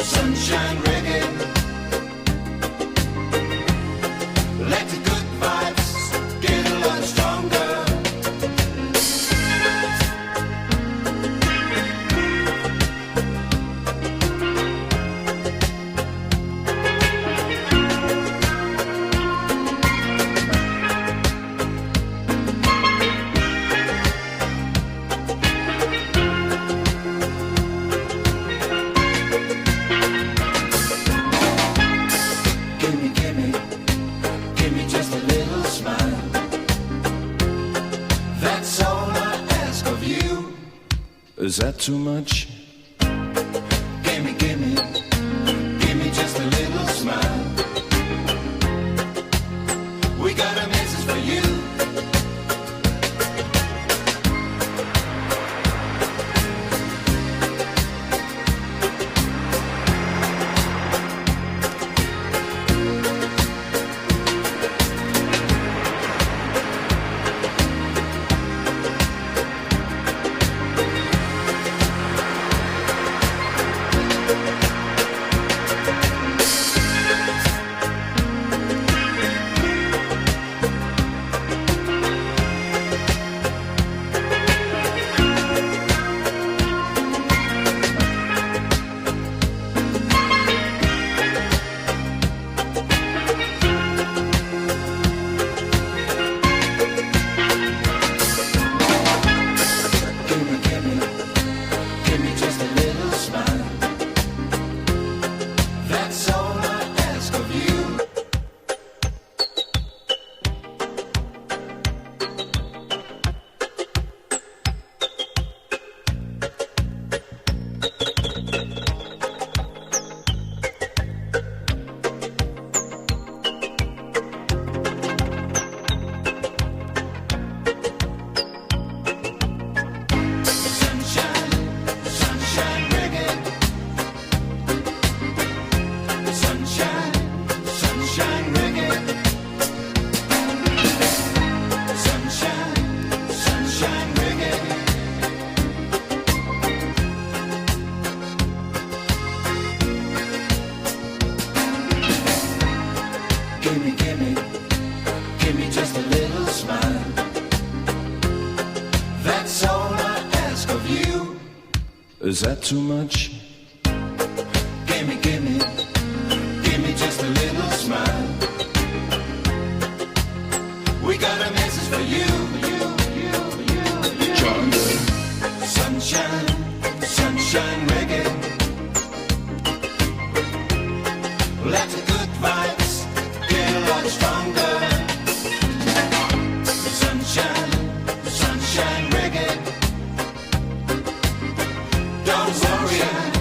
sunshine reggae. Let the good vibes get a lot stronger. Give me just a little smile. That's all I ask of you. Is that too much? Give me just a little smile. We got a message for you. Give me just a little smile. That's all I ask of you. Sunshine reggae. Sunshine reggae. Sunshine reggae. Give me just a little smile. That's all I ask of you. Is that too much? Give me just a little smile. We got a message for you. Sunshine reggae. Let the good vibes get a lot stronger. Sunshine reggae. Don't worry.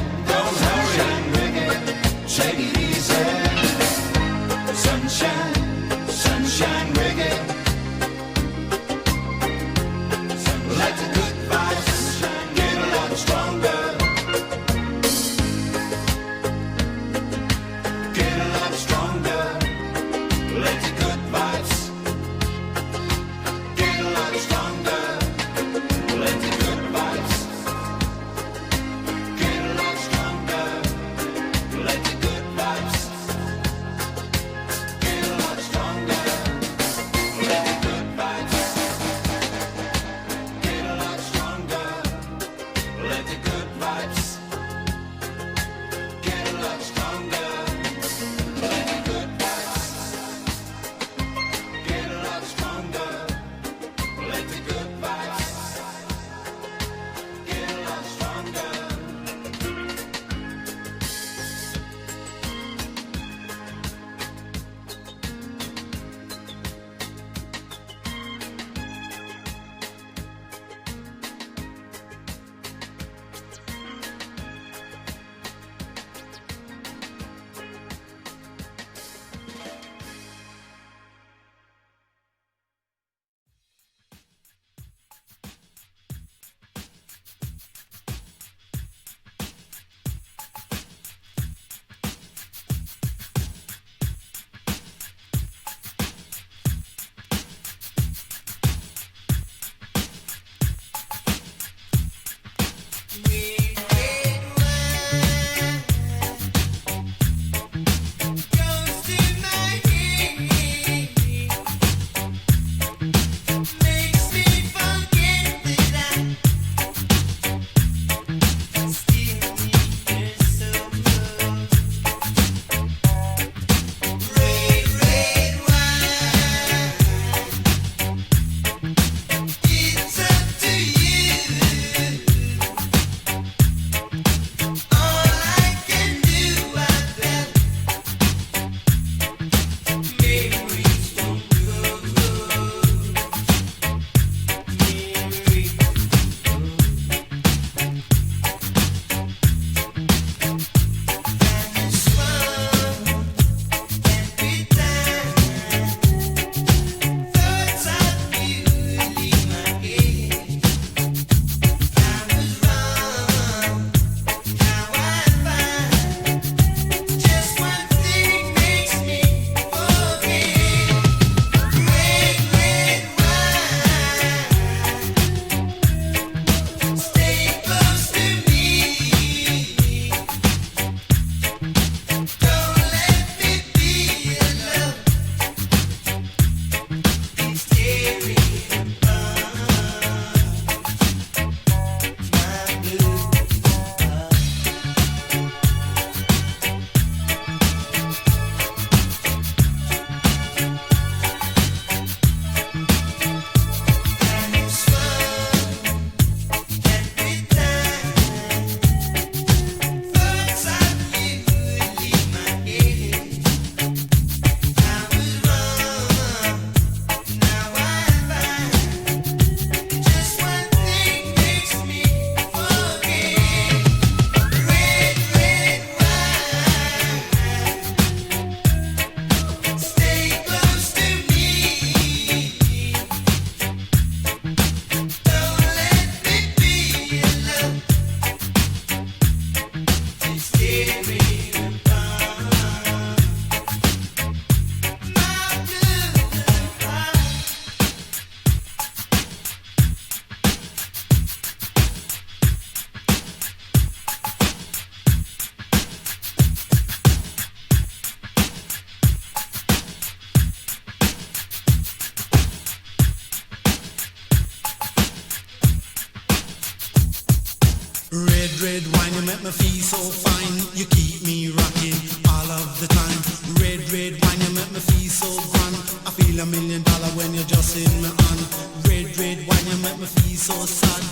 keep me rocking all of the time. Red, red wine, you make me feel so grand. I feel $1,000,000 when you're just in my hand. Red, red wine, you make me feel so sad.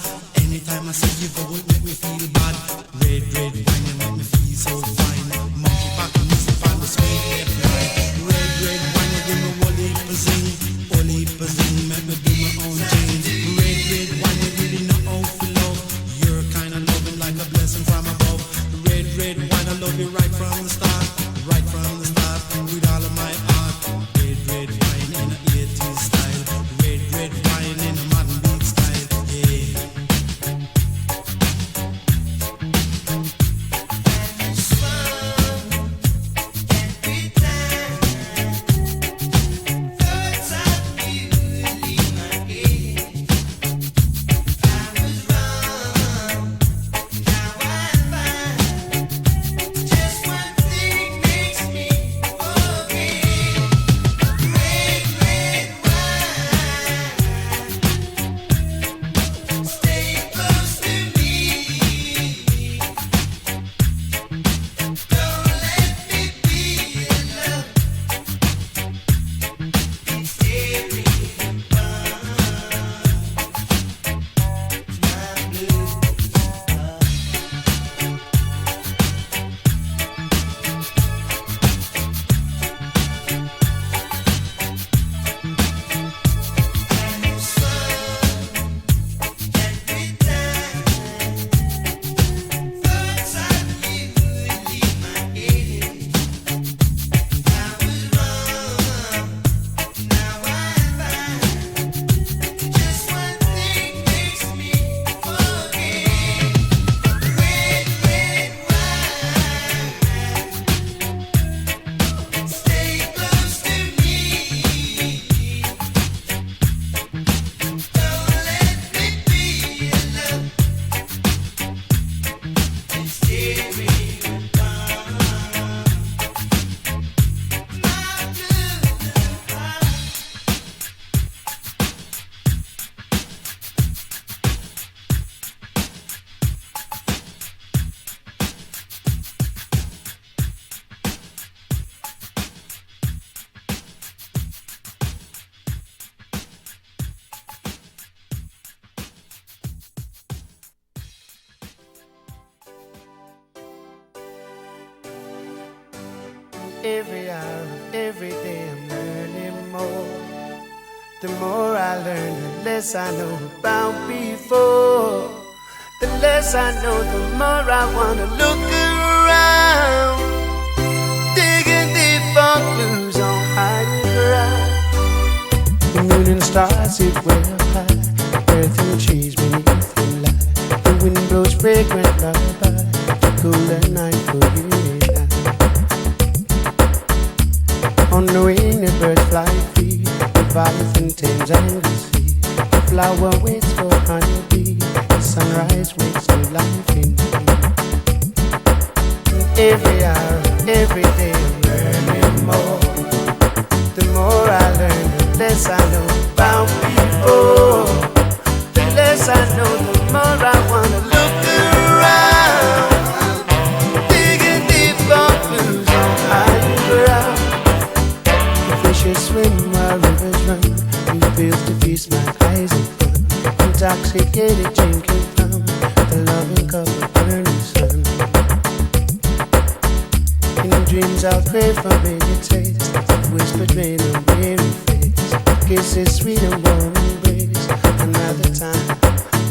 Anytime I see you go, it make me feel bad. Red, red wine, you make me feel so fine. Monkey pack and music on the sweet left line. Red, red wine, you give me whole heap of zing. Whole heap of zing, make me do my own thing. Red, red wine, you really know how to love. You're kind of loving like a blessing from above. Red, red wine, I love you right from the start. Right from the start, with all of my heart. Red, red wine in a 80s style. Red, red wine in a modern beat style. Yeah. Every hour of every day I'm learning more. The more I learn, the less I know about before. The less I know, the more I wanna look around, digging deep for clues on higher ground. The moon and stars sit well high, earth and trees beneath the light. The wind blows fragrant lullaby, the cooler night for you and I. On the wing the birds fly free, the Leviathan tames and the sea. The flower waits for honeybee, the sunrise wakes new life in me. Every hour, every day I'm learning more. The more I learn, the less I know about people. The less I know, the more I wanna look around, digging deep for clues on higher ground. Fishes swim while rivers run, new fields to feast my eyes in fun. Intoxicated drinking from the loving cup of burning sun. In dreams I'll crave familiar taste, whispered rain on weary face. Kisses sweet and warm embrace, another time,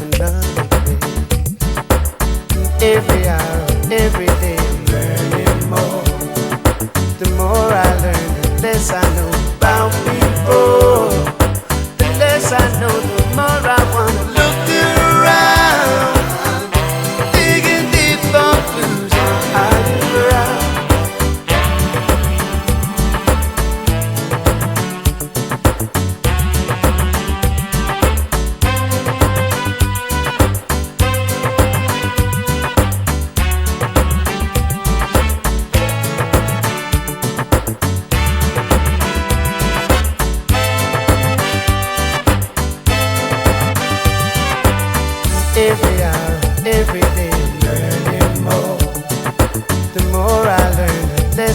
another place. Every hour, every day I'm learning more. The more I learn, the less I know about people. The less I know, the more I wanna look around, digging deep for clues on higher ground.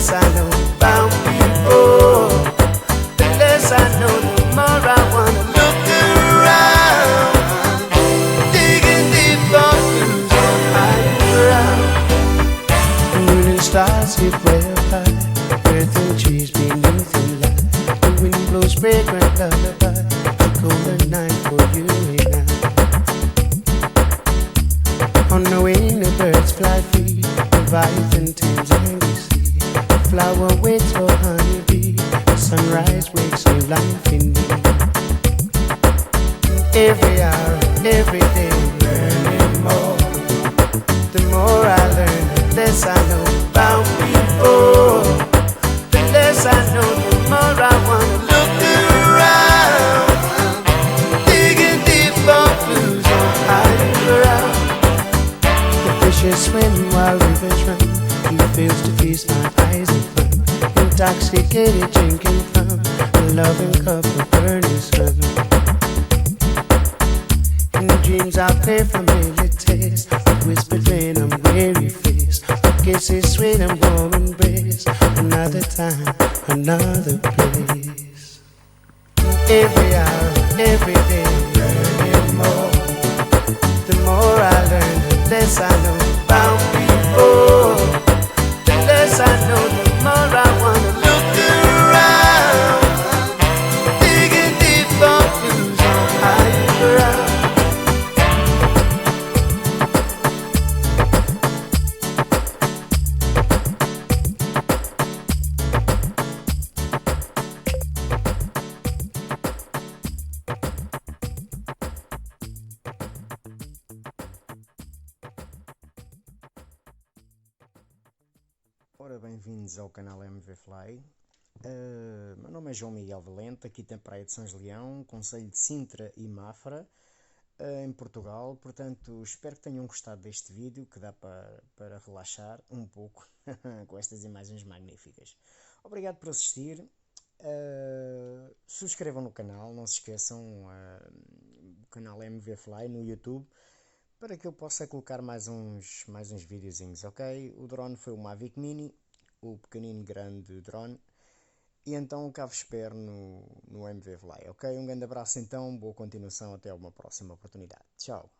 less I know about people, the less I know, the more I wanna look around, digging deep for clues on higher ground. Moon and stars sit way up high, earth and trees beneath the light. The wind blows fragrant lullaby, a golden night for you and I. On the wing the birds fly free, Leviathan tames angry sea. The flower waits for honeybee, the sunrise wakes new life in me. Every hour, every day, learning more. The more I learn, the less I know about people. The less I know, the more I wanna look around, digging deep for clues on higher ground. The fishes swim while rivers run. He fails to feast my eyes in fun, intoxicated drinking from a loving cup of burning sun. In dreams I play familiar tastes, a whispered rain on weary face, a kiss is sweet and warm embrace, another time, another place. Every hour, every day, I'm learning more. The more I learn, the less I know about people. The less I know, the more I wanna look around, digging deep for clues on higher ground. Ora, bem-vindos ao canal MV Fly. Meu nome é João Miguel Valente, aqui tem Praia de São Julião, concelho de Sintra e Mafra, em Portugal. Portanto, espero que tenham gostado deste vídeo, que dá para relaxar um pouco com estas imagens magníficas. Obrigado por assistir. Subscrevam no canal, não se esqueçam, o canal MV Fly no YouTube, para que eu possa colocar mais uns videozinhos, ok? O drone foi o Mavic Mini, o pequenino grande drone, e então cá vos espero no MV Fly, ok? Um grande abraço então, boa continuação, até uma próxima oportunidade. Tchau!